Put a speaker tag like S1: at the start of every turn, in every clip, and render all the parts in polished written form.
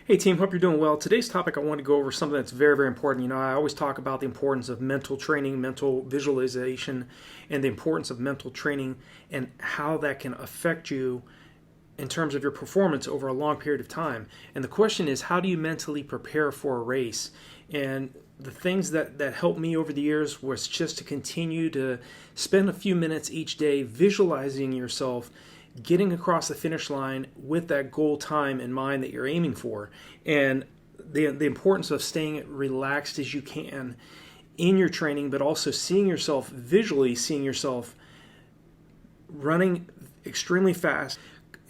S1: Hey team, hope you're doing well. Today's topic, I want to go over something that's very, very important. I always talk about the importance of mental training, mental visualization, and the importance of mental training and how that can affect you in terms of your performance over a long period of time. And the question is, how do you mentally prepare for a race? And the things that helped me over the years was just to continue to spend a few minutes each day visualizing yourself getting across the finish line with that goal time in mind that you're aiming for, and the importance of staying relaxed as you can in your training, but also seeing yourself visually, seeing yourself running extremely fast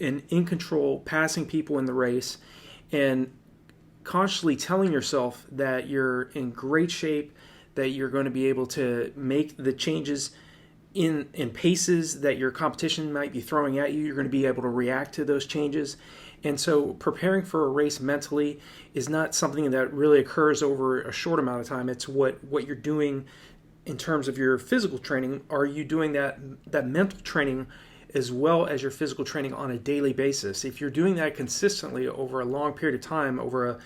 S1: and in control, passing people in the race, and consciously telling yourself that you're in great shape, that you're going to be able to make the changes in paces that your competition might be throwing at you. You're going to be able to react to those changes. And so preparing for a race mentally is not something that really occurs over a short amount of time. It's what you're doing in terms of your physical training. Are you doing that mental training as well as your physical training on a daily basis? If you're doing that consistently over a long period of time, over a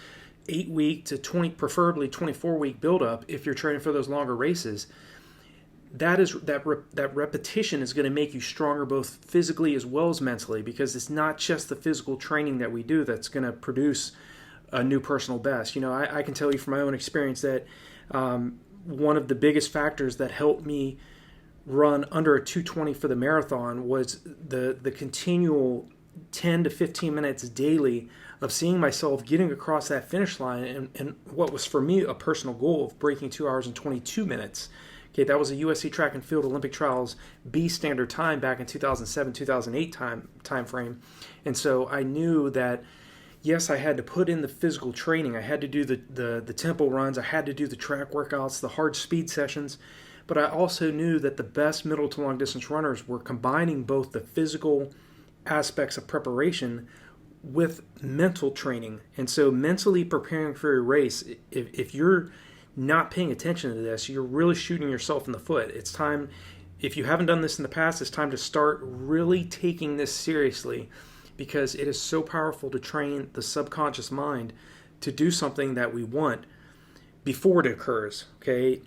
S1: 8-week to 20, preferably 24-week buildup, if you're training for those longer races, that repetition is going to make you stronger both physically as well as mentally, because it's not just the physical training that we do that's going to produce a new personal best. I can tell you from my own experience that one of the biggest factors that helped me run under a 2:20 for the marathon was the continual 10 to 15 minutes daily of seeing myself getting across that finish line and what was for me a personal goal of breaking 2 hours and 22 minutes. Okay, that was a USC Track and Field Olympic Trials B standard time back in 2007, 2008 time frame. And so I knew that, yes, I had to put in the physical training. I had to do the tempo runs. I had to do the track workouts, the hard speed sessions. But I also knew that the best middle to long distance runners were combining both the physical aspects of preparation with mental training. And so mentally preparing for a race, if you're not paying attention to this, you're really shooting yourself in the foot. It's time, if you haven't done this in the past, it's time to start really taking this seriously, because it is so powerful to train the subconscious mind to do something that we want before it occurs. Okay,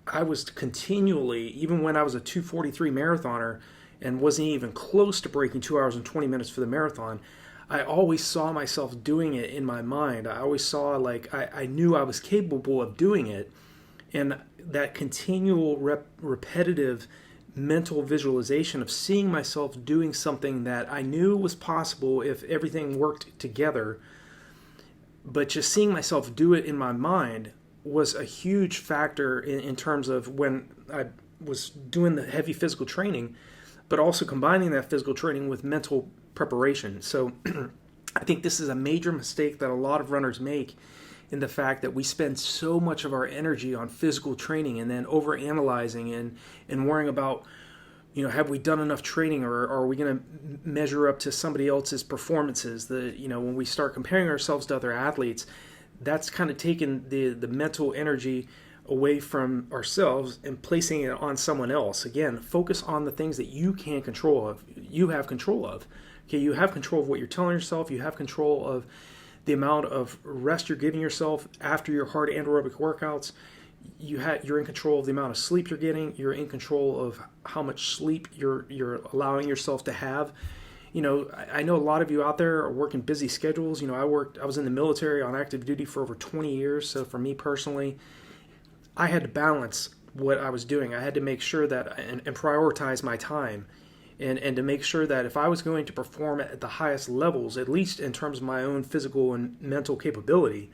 S1: I was continually, even when I was a 2:43 marathoner and wasn't even close to breaking 2 hours and 20 minutes for the marathon, I always saw myself doing it in my mind. I always saw, I knew I was capable of doing it. And that continual repetitive mental visualization of seeing myself doing something that I knew was possible if everything worked together, but just seeing myself do it in my mind was a huge factor in terms of when I was doing the heavy physical training, but also combining that physical training with mental preparation. So I think this is a major mistake that a lot of runners make, in the fact that we spend so much of our energy on physical training and then overanalyzing and worrying about, have we done enough training, or are we going to measure up to somebody else's performances? When we start comparing ourselves to other athletes, that's kind of taken the mental energy away from ourselves and placing it on someone else. Again, focus on the things that you can control of, you have control of. Okay, you have control of what you're telling yourself, you have control of the amount of rest you're giving yourself after your hard anaerobic workouts. You're in control of the amount of sleep you're getting, you're in control of how much sleep you're allowing yourself to have. I know a lot of you out there are working busy schedules. I was in the military on active duty for over 20 years, so for me personally, I had to balance what I was doing. I had to make sure that and prioritize my time, and to make sure that if I was going to perform at the highest levels, at least in terms of my own physical and mental capability,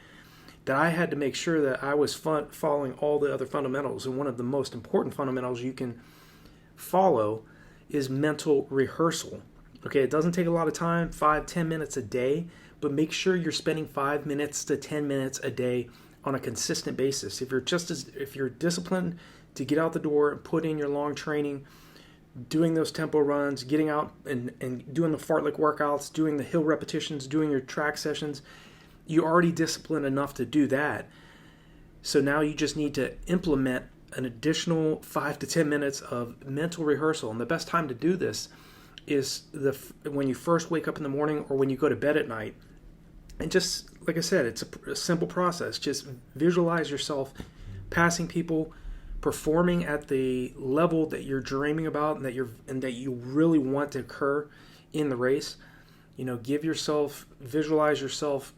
S1: that I had to make sure that I was following all the other fundamentals. And one of the most important fundamentals you can follow is mental rehearsal. Okay, it doesn't take a lot of time, 5-10 minutes a day, but make sure you're spending 5 minutes to 10 minutes a day on a consistent basis. If you're disciplined to get out the door and put in your long training, doing those tempo runs, getting out and doing the fartlek workouts, doing the hill repetitions, doing your track sessions, you're already disciplined enough to do that. So now you just need to implement an additional 5 to 10 minutes of mental rehearsal. And the best time to do this is when you first wake up in the morning or when you go to bed at night. And just like I said, it's a simple process. Just visualize yourself passing people, performing at the level that you're dreaming about and that you really want to occur in the race. Visualize yourself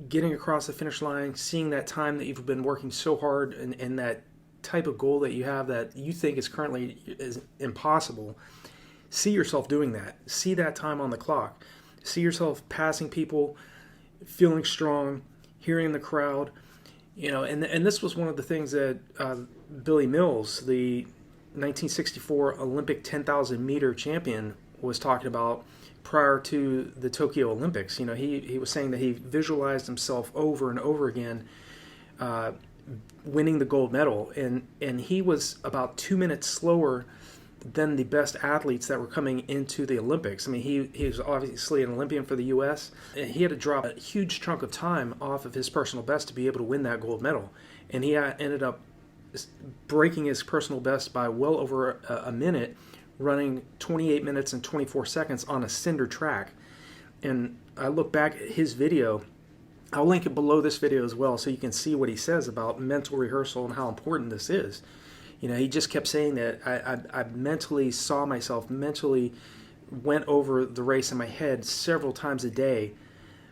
S1: getting across the finish line, seeing that time that you've been working so hard, and that type of goal that you have that you think is impossible. See yourself doing that. See that time on the clock. See yourself passing people, feeling strong, hearing the crowd. And this was one of the things that Billy Mills, the 1964 Olympic 10,000 meter champion, was talking about prior to the Tokyo Olympics. He was saying that he visualized himself over and over again winning the gold medal, and he was about 2 minutes slower than the best athletes that were coming into the Olympics. I mean, he was obviously an Olympian for the U.S. And he had to drop a huge chunk of time off of his personal best to be able to win that gold medal, and he ended up breaking his personal best by well over a minute, running 28 minutes and 24 seconds on a cinder track. And I look back at his video. I'll link it below this video as well so you can see what he says about mental rehearsal and how important this is. He just kept saying that I mentally saw myself, mentally went over the race in my head several times a day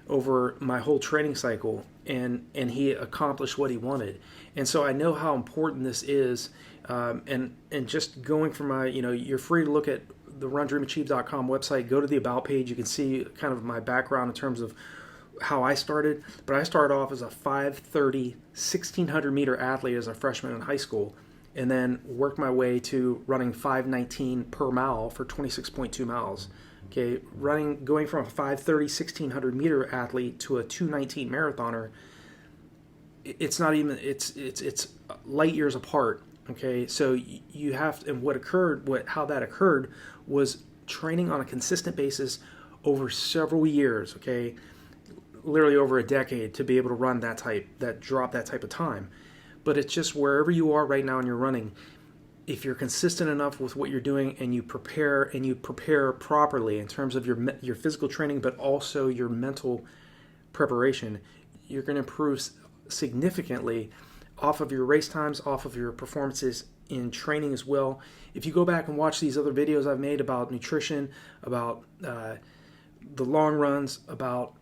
S1: over my whole training cycle, and he accomplished what he wanted. And so I know how important this is. And just going from my, you're free to look at the RunDreamAchieve.com website, go to the About page. You can see kind of my background in terms of how I started. But I started off as a 5:30, 1,600 meter athlete as a freshman in high school, and then worked my way to running 5:19 per mile for 26.2 miles. Okay, going from a 5:30, 1,600 meter athlete to a 2:19 marathoner. It's not even, it's light years apart. Okay, so you have to, and how that occurred was training on a consistent basis over several years. Okay, literally over a decade to be able to run that type of time. But it's just wherever you are right now in your running, if you're consistent enough with what you're doing and you prepare properly in terms of your physical training, but also your mental preparation, you're going to improve significantly off of your race times, off of your performances in training as well. If you go back and watch these other videos I've made about nutrition, about the long runs, about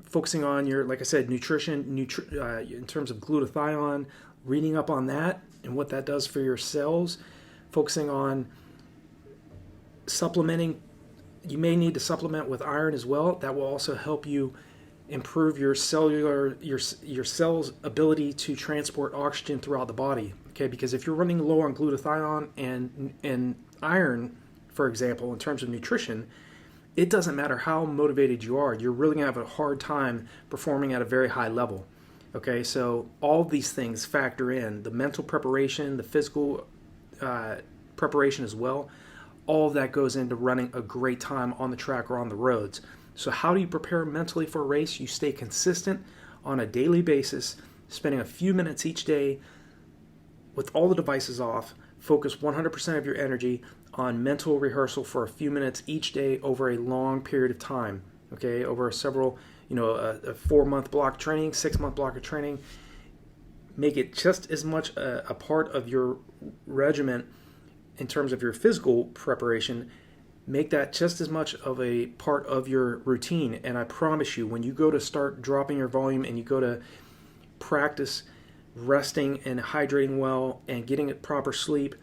S1: focusing on your, like I said, nutrition, in terms of glutathione, reading up on that and what that does for your cells, focusing on supplementing. You may need to supplement with iron as well. That will also help you improve your cells' ability to transport oxygen throughout the body. Okay, because if you're running low on glutathione and iron, for example, in terms of nutrition, it doesn't matter how motivated you are, you're really going to have a hard time performing at a very high level. Okay, so all of these things factor in, the mental preparation, the physical preparation as well. All of that goes into running a great time on the track or on the roads. So how do you prepare mentally for a race? You stay consistent on a daily basis, spending a few minutes each day with all the devices off. Focus 100% of your energy on mental rehearsal for a few minutes each day over a long period of time. Okay, over several, a 4-month block of training, 6-month block of training. Make it just as much a part of your regimen in terms of your physical preparation. Make that just as much of a part of your routine. And I promise you, when you go to start dropping your volume and you go to practice resting and hydrating well and getting proper sleep,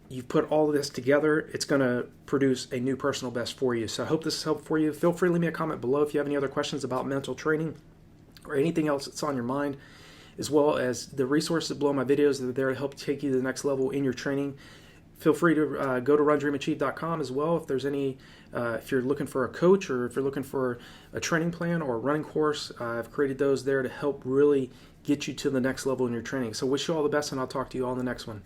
S1: you've put all of this together, it's going to produce a new personal best for you. So I hope this is helpful for you. Feel free to leave me a comment below if you have any other questions about mental training or anything else that's on your mind, as well as the resources below my videos that are there to help take you to the next level in your training. Feel free to go to RunDreamAchieve.com as well if there's any, if you're looking for a coach or if you're looking for a training plan or a running course. I've created those there to help really get you to the next level in your training. So wish you all the best, and I'll talk to you all in the next one.